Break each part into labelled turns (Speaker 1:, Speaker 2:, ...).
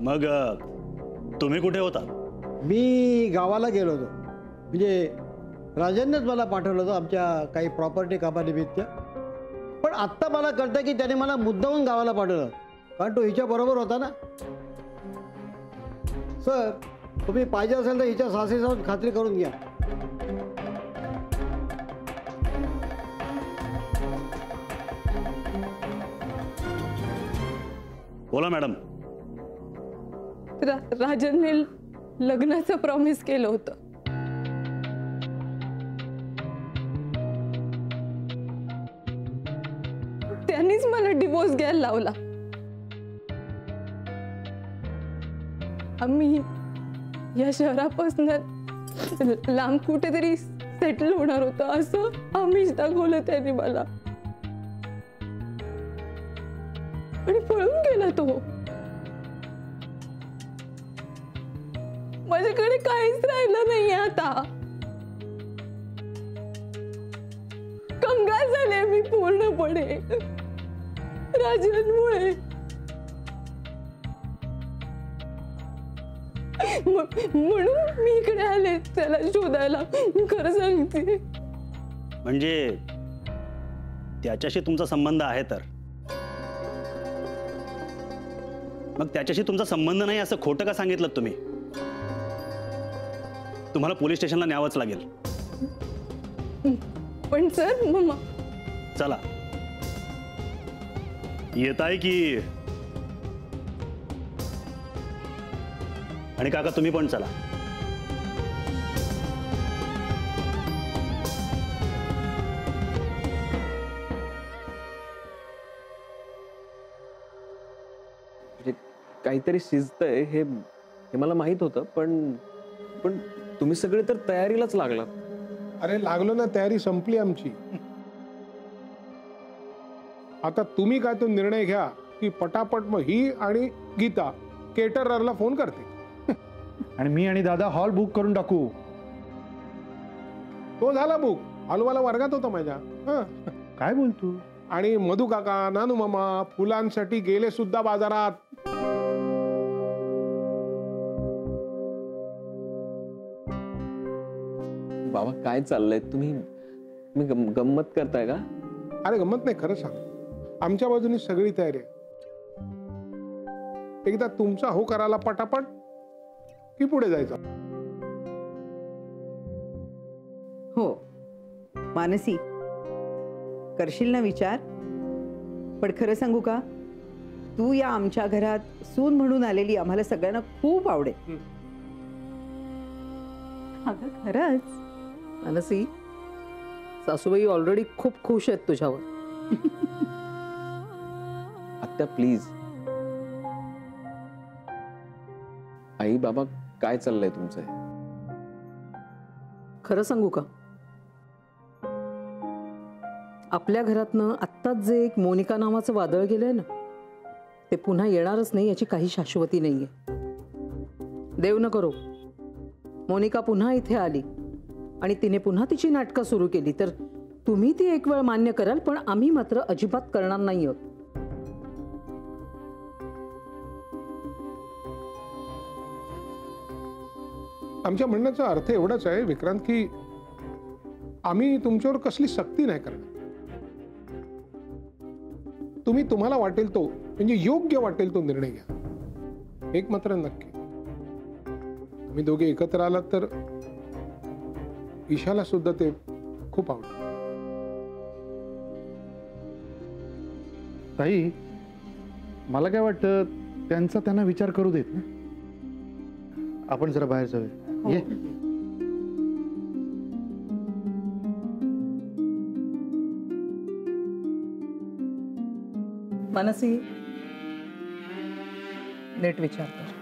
Speaker 1: मग तुम्ही कुठे होता?
Speaker 2: मी गावाला गेलो होतो. म्हणजे राजननेच मला पाठवलं होतं आमच्या काही प्रॉपर्टी कामानिमित्त. पण आत्ता मला कळतं की त्याने मला मुद्दामून गावाला पाठवलं, कारण तो हिच्याबरोबर होता ना. सर, तुम्ही पाहिजे असेल तर हिच्या सासूची खात्री करून घ्या.
Speaker 1: बोला मॅडम.
Speaker 3: राजनने लग्नाचं प्रॉमिस केलं होतं. त्यांनीच मला डिवोर्स घ्यायला लावला. आम्ही या शहरापासून लांब कुठेतरी सेटल होणार होतो असं आम्हीच दाखवलं त्यांनी मला. आणि पळून गेला तो. माझ्याकडे काहीच राहिलं नाही आता. कंगाल झाले मी पूर्णपणे राजनमुळे. म्हणून मी इकडे आले त्याला शोधायला. खरं सांगते.
Speaker 1: म्हणजे त्याच्याशी तुमचा संबंध आहे तर? मग त्याच्याशी तुमचा संबंध नाही असं खोटं का सांगितलं तुम्ही? तुम्हाला पोलीस स्टेशनला न्यावंच लागेल.
Speaker 3: पण सर मम्मा.
Speaker 1: चला, येत आहे की. आणि काका तुम्ही पण चला.
Speaker 4: काहीतरी शिजतंय हे मला माहित होतं, पण तुम्ही सगळे तर तयारीलाच लागलात.
Speaker 5: अरे लागलो ना, तयारी संपली आमची. आता तुम्ही काय तो निर्णय घ्या की पटापट मग ही आणि गीता केटररला फोन करते
Speaker 6: आणि मी आणि दादा हॉल बुक करून टाकू.
Speaker 5: तो झाला बुक. हॉलवाला वर्गात होता माझ्या.
Speaker 6: काय बोलतो?
Speaker 5: आणि मधू काका, नानू मामा फुलांसाठी गेले सुद्धा बाजारात.
Speaker 4: बाबा काय चाललंय? तुम्ही गंमत करताय का?
Speaker 5: अरे गंमत नाही, खरं सांग. आमच्या बाजूनी सगळी तयारी आहे. एकदा तुमचा हो करायला पटापट की पुढे जायचं.
Speaker 7: हो मानसी, करशील ना विचार? पण खरं सांगू का, तू या आमच्या घरात सून म्हणून आलेली आम्हाला सगळ्यांना खूप आवडेल.
Speaker 8: अगं खरंच मानसी, सासूबाई ऑलरेडी खूप खुश आहेत तुझ्यावर.
Speaker 4: आत्या प्लीज. आई बाबा काय चाललंय तुमचं?
Speaker 8: खरं सांगू का, आपल्या घरातनं आत्ताच जे एक मोनिका नावाचं वादळ गेलंय ना, ते पुन्हा येणारच नाही याची काही शाश्वती नाहीये. देव न करो मोनिका पुन्हा इथे आली आणि तिने पुन्हा तिची नाटकं सुरू केली तर तुम्ही ती एक वेळ मान्य कराल, पण आम्ही मात्र अजिबात करणार नाही आहोत.
Speaker 5: आमच्या म्हणण्याचा अर्थ एवढाच आहे विक्रांत की आम्ही तुमच्यावर कसली सक्ती नाही करणार. तुम्ही तुम्हाला वाटेल तो, म्हणजे योग्य वाटेल तो निर्णय घ्या. एक मात्र नक्की, तुम्ही दोघे एकत्र आलात तर ईशाला सुद्धा ते खूप आवडेल.
Speaker 6: ताई, मला काय वाटतं त्यांचा त्यांना विचार करू देत ना. आपण जरा बाहेर जाऊया. ये.
Speaker 8: मानसी, नीट विचार कर.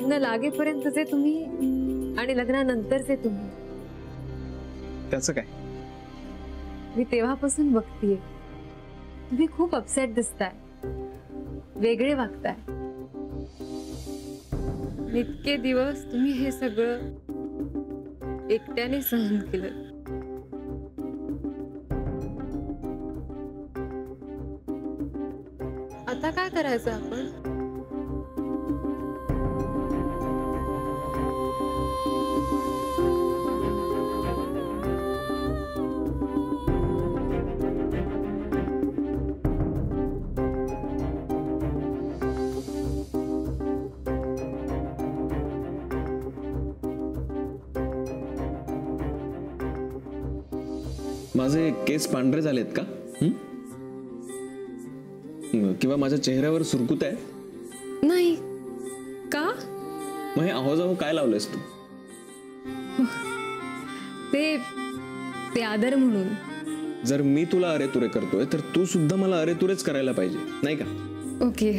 Speaker 9: लग्न लागेपर्यंतचे तुम्ही आणि लग्नानंतरचे तुम्ही,
Speaker 4: त्याचं काय?
Speaker 9: मी तेव्हापासून बघतीये तुम्ही खूप अपसेट दिसताय, वेगळे वागताय. इतके दिवस तुम्ही हे सगळं एकट्याने सहन केलं. आता काय करायचं आपण?
Speaker 4: माझे केस पांढरे झालेत का? किंवा माझ्या चेहऱ्यावर सुरकुत आहे?
Speaker 9: नाही. का?
Speaker 4: मग हे आहोजाहो काय लावलंयस तू?
Speaker 9: ते आदर म्हणून.
Speaker 4: जर मी तुला अरे तुरे करतोय तर तू सुद्धा मला अरे तुरेच करायला पाहिजे, नाही का?
Speaker 9: ओके,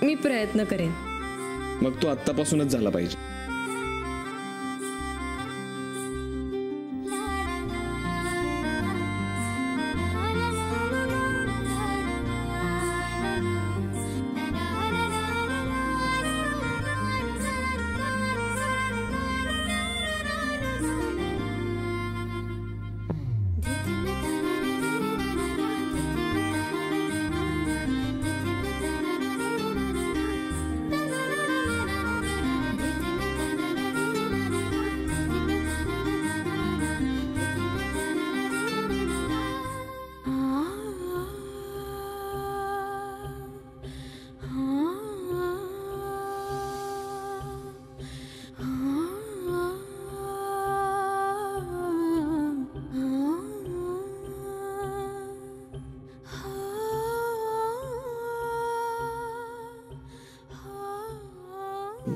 Speaker 9: मी प्रयत्न करेन.
Speaker 4: मग तो आत्तापासूनच झाला पाहिजे.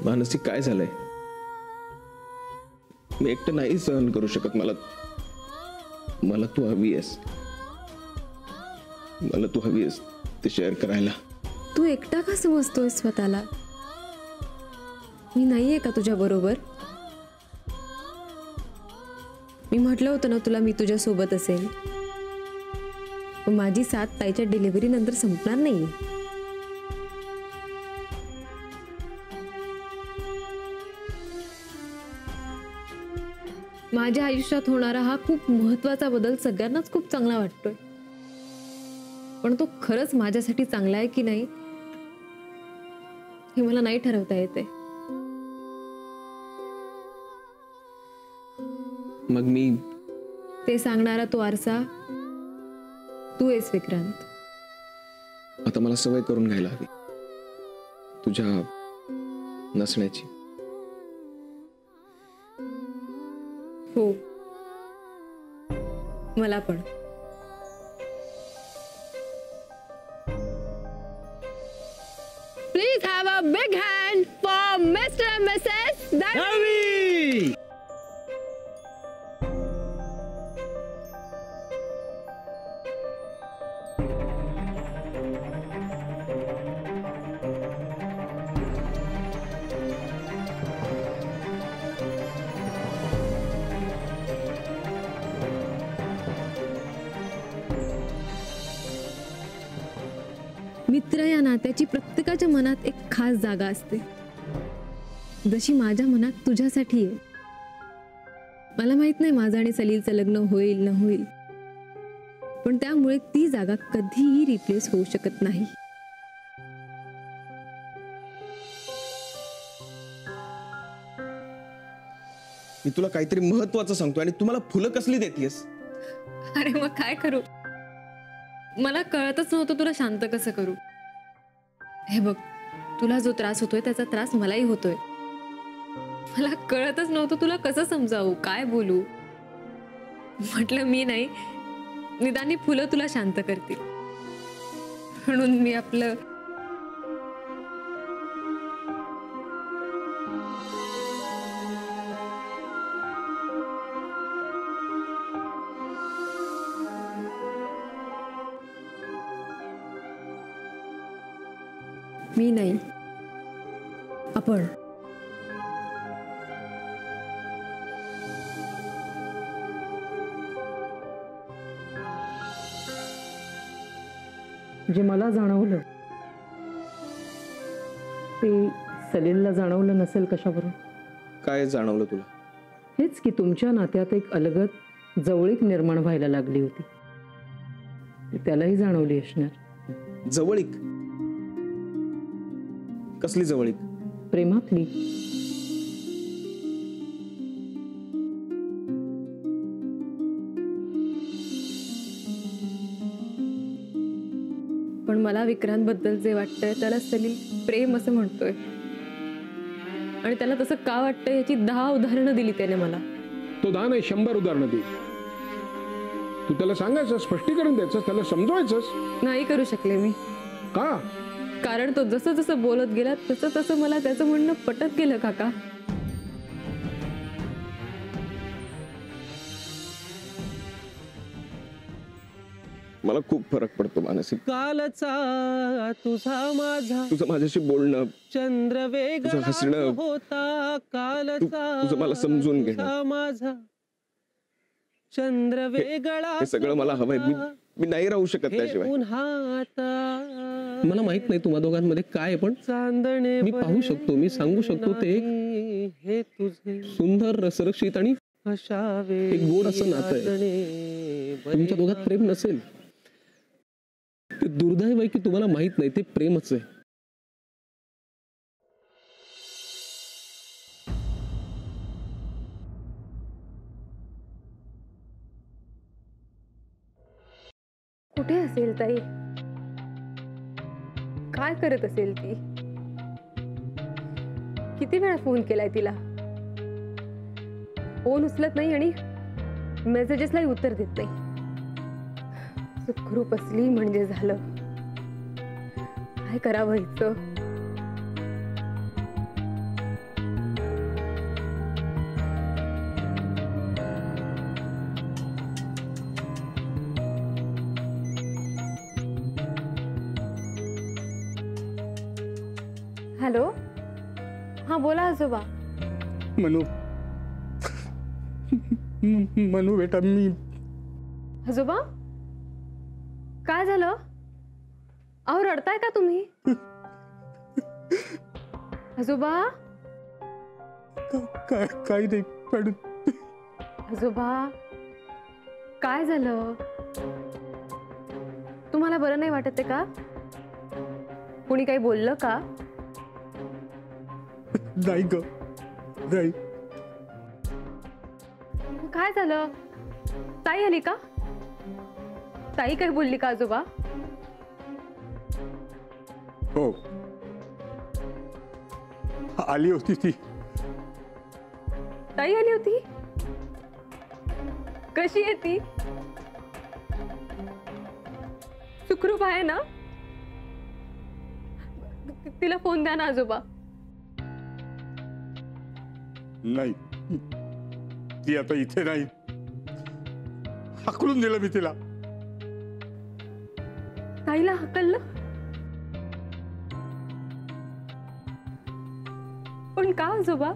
Speaker 4: मानसी, काय झालंय? मी एकटं नाही सहन करू शकत. मला तू हवी आहेस. मला तू हवी आहेस ते शेअर करायला.
Speaker 9: तू एकटा का समजतोय स्वतःला? मी नाहीये का तुझ्या बरोबर? मी म्हटलं होतं ना तुला, मी तुझ्या सोबत असेल. माझी साथ ताईच्या डिलिव्हरी नंतर संपणार नाहीये. माझ्या आयुष्यात होणारा हा खूप महत्वाचा बदल सगळ्यांनाच खूप चांगला वाटतोय, पण तो खरंच माझ्यासाठी चांगला आहे की नाही हे मला नाही ठरवता येते.
Speaker 4: मग मी
Speaker 9: ते सांगणारा तो आरसा तू आहेस विक्रांत.
Speaker 4: आता मला सवय करून घ्यायला हवी तुझ्या नसण्याची.
Speaker 9: हो, मला पण. Please have a big hand for Mr. and Mrs. Davi. मित्र या नात्याची प्रत्येकाच्या मनात एक खास जागा असते, जशी माझ्या मनात तुझ्यासाठी आहे. मला माहित नाही माझं आणि सलीलचं लग्न होईल न होईल, पण त्यामुळे ती जागा कधीही रिप्लेस होऊ शकत नाही.
Speaker 4: मी तुला काहीतरी महत्वाचं सांगतो आणि तू मला फुलं कसली देतेस?
Speaker 9: अरे मग काय करू? मला कळतच नव्हतं तुला शांत कसं करू. हे बघ, तुला जो त्रास होतोय त्याचा त्रास मलाही होतोय. मला कळतच नव्हतं तुला कसं समजावू, काय बोलू. म्हटलं मी नाही, निदानी फुलं तुला शांत करतील, म्हणून मी आपलं मी नाही, आपण
Speaker 8: जे मला जाणवलं ते सलीलला जाणवलं नसेल कशावरून?
Speaker 4: काय जाणवलं तुला?
Speaker 8: हेच की तुमच्या नात्यात एक अलगद जवळीक निर्माण व्हायला लागली होती. त्यालाही जाणवली असणार.
Speaker 4: जवळीक? कसली जवळीक?
Speaker 8: प्रेमातली.
Speaker 9: पण मला विक्रांतबद्दल जे वाटतंय त्याला सलील प्रेम असं म्हणतोय, आणि त्याला तसं का वाटतंय याची 10 उदाहरणं दिली त्याने मला.
Speaker 5: तो 10 नाही 100 उदाहरणं दे. तू त्याला सांगायचं, स्पष्टीकरण द्यायचं, त्याला समजवायचंस.
Speaker 9: नाही करू शकले मी.
Speaker 5: का?
Speaker 9: कारण तो जसं जसं बोलत गेला तसं तसं मला त्याचं म्हणणं पटत गेलं काका.
Speaker 4: मला खूप फरक पडतो मानसी.
Speaker 10: कालचा तुझा माझा
Speaker 4: तुझं माझ्याशी बोलणं,
Speaker 10: चंद्र वेगळा
Speaker 4: हसणं,
Speaker 10: होता. कालचा
Speaker 4: तुझं मला समजून घेणं,
Speaker 10: माझा चंद्र वेगळा
Speaker 4: हे सगळं मला हवंय. मी नाही राहू शकत त्याशिवाय.
Speaker 10: मला माहित नाही तुम्हा दोघांमध्ये काय, पण चांदणे मी पाहू शकतो, मी सांगू शकतो ते हे तुझे सुंदर रसरक्षित आणि एक गोड असं नातं आहे. तुमच्या दोघात प्रेम नसेल ते दुर्दैव आहे की तुम्हाला माहित नाही ते प्रेमच आहे.
Speaker 3: कुठे असेल ताई? काय करत असेल ती? किती वेळा फोन केलाय तिला? फोन उचलत नाही आणि मेसेजेसलाही उत्तर देत नाही. सुखरूप असली म्हणजे झालं. काय करावं हिचं? हॅलो, हा बोला आजोबा.
Speaker 6: मनू बेटा, मी
Speaker 3: आजोबा काय झालं? अहो रडताय का तुम्ही? आजोबा
Speaker 6: काही नाही, पण
Speaker 3: आजोबा काय झालं? तुम्हाला बरं नाही वाटत आहे का? कोणी काही बोललं का?
Speaker 6: नाही ग, नाही.
Speaker 3: काय झालं? ताई आली का? ताई काय बोलली का आजोबा?
Speaker 6: हो, आली होती ती.
Speaker 3: ताई आली होती? कशी आहे ती? सुखरूप आहे ना? तिला फोन द्या ना आजोबा.
Speaker 6: नाही, ती आता इथे नाही. हाकलून दिलं मी तिला.
Speaker 3: ताईला हकललं? पण का आजोबा?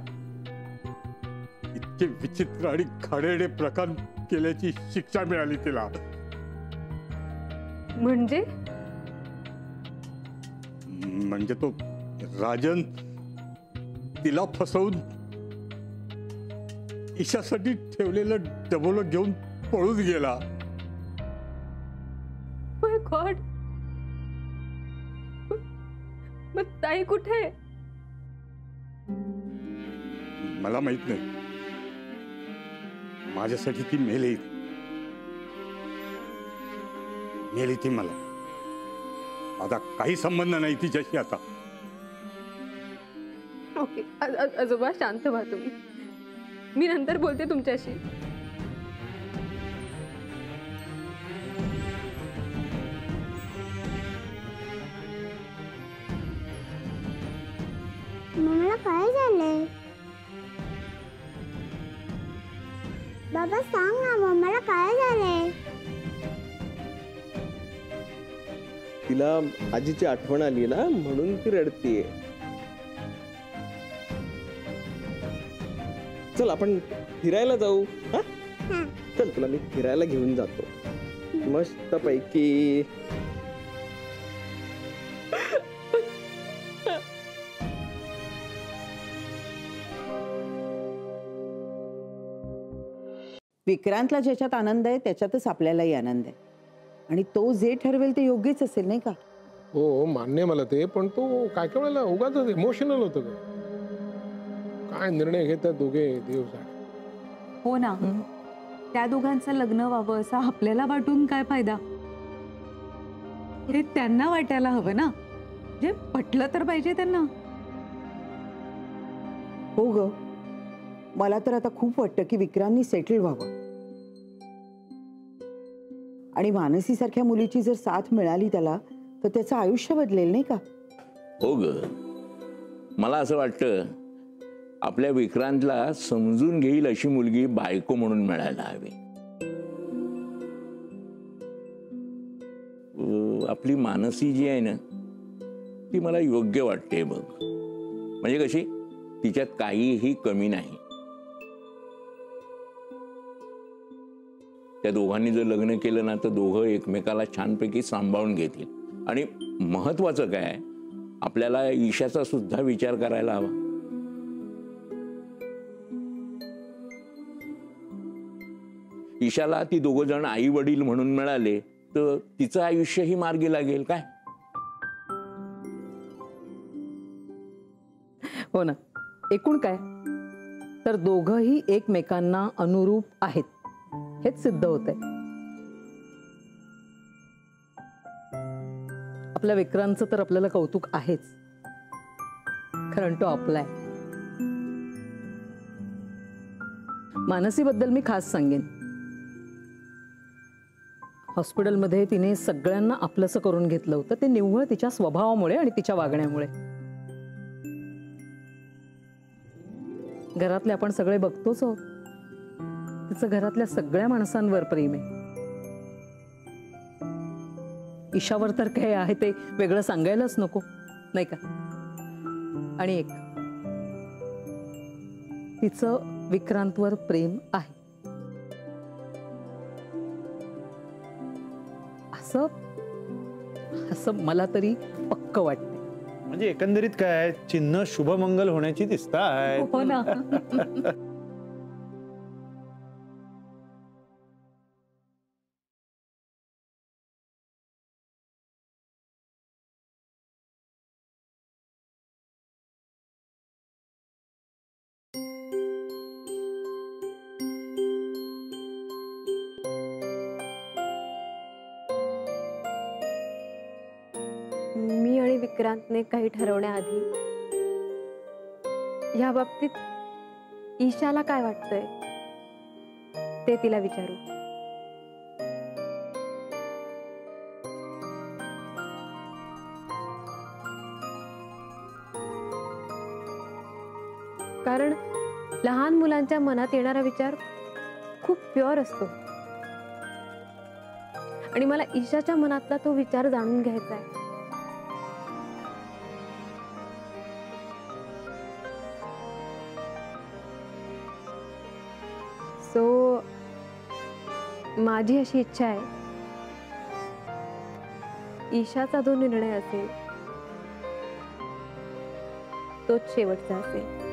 Speaker 6: इतके विचित्र आणि खाडेडे प्रकार केल्याची शिक्षा मिळाली तिला. म्हणजे तो राजन तिला फसवून ईशासाठी ठेवलेलं डबोलं घेऊन पळून गेला.
Speaker 3: माय गॉड. मग ताई कुठे?
Speaker 6: मला माहित नाही. माझ्यासाठी ती मेली ती. मला माझा काही संबंध नाही तिच्याशी आता.
Speaker 3: ओके आजोबा, शांत व्हा तुम्ही. मी नंतर बोलते तुमच्याशी.
Speaker 11: मला काय झालंय? बाबा सांग ना, मला काय झालंय?
Speaker 4: तिला आजीची आठवण आली ना, म्हणून ती रडतीये. चल आपण फिरायला जाऊ. हा चल तुला मी फिरायला घेऊन जातो मस्त पैकी.
Speaker 7: विक्रांतला ज्याच्यात आनंद आहे त्याच्यातच आपल्यालाही आनंद आहे आणि तो जे ठरवेल ते योग्यच असेल नाही का.
Speaker 5: हो मान्य मला ते, पण तो काय काय वेळेला उगाच इमोशनल होतं ग. काय निर्णय घेतात दोघे देव जाणे.
Speaker 12: हो ना, त्या दोघांचं लग्न व्हावं असं आपल्याला वाटून काय फायदा. हे त्यांना वाटायला हवं ना, जे पटलं तर पाहिजे त्यांना.
Speaker 7: हो ग, मला तर आता खूप वाटतं की विक्रांतनी सेटल व्हावं आणि मानसी सारख्या मुलीची जर साथ मिळाली त्याला तर त्याचं आयुष्य बदलेल नाही का.
Speaker 13: हो ग, मला असं वाटतं आपल्या विक्रांतला समजून घेईल अशी मुलगी बायको म्हणून मिळायला हवी. आपली मानसी जी आहे ना ती मला योग्य वाटते बघ. म्हणजे कशी, तिच्यात काहीही कमी नाही. त्या दोघांनी जर लग्न केलं ना तर दोघं एकमेकाला छानपैकी सांभाळून घेतील. आणि महत्वाचं काय, आपल्याला ईशाचा सुद्धा विचार करायला हवा. ईशाला ती दोघं जण आई वडील म्हणून मिळाले तर तिचं आयुष्यही मार्गी लागेल. काय
Speaker 8: हो ना, एकूण काय तर दोघंही एकमेकांना अनुरूप आहेत हेच सिद्ध होतंय. आपल्या विक्रांतचं तर आपल्याला कौतुक आहेच, कारण तो आपला आहे. मानसीबद्दल मी खास सांगेन, हॉस्पिटलमध्ये तिने सगळ्यांना आपलंसं करून घेतलं होतं. ते निव्वळ तिच्या स्वभावामुळे आणि तिच्या वागण्यामुळे. घरातले आपण सगळे बघतोच आहोत, तिचं घरातल्या सगळ्या माणसांवर प्रेम आहे. ईशावर तर काय आहे ते वेगळं सांगायलाच नको नाही का. आणि एक, तिचं विक्रांतवर प्रेम आहे असं असं मला तरी पक्क वाटते.
Speaker 6: म्हणजे एकंदरीत काय, चिन्ह शुभमंगल होण्याची दिसतात.
Speaker 12: हो ना.
Speaker 9: मी आणि विक्रांतने काही ठरवण्याआधी या बाबतीत ईशाला काय वाटतंय ते तिला विचारू. कारण लहान मुलांच्या मनात येणारा विचार खूप प्युअर असतो आणि मला ईशाच्या मनातला तो विचार जाणून घ्यायचा आहे. सो माझी अशी इच्छा आहे, ईशाचा जो निर्णय असेल तोच शेवटचा असेल.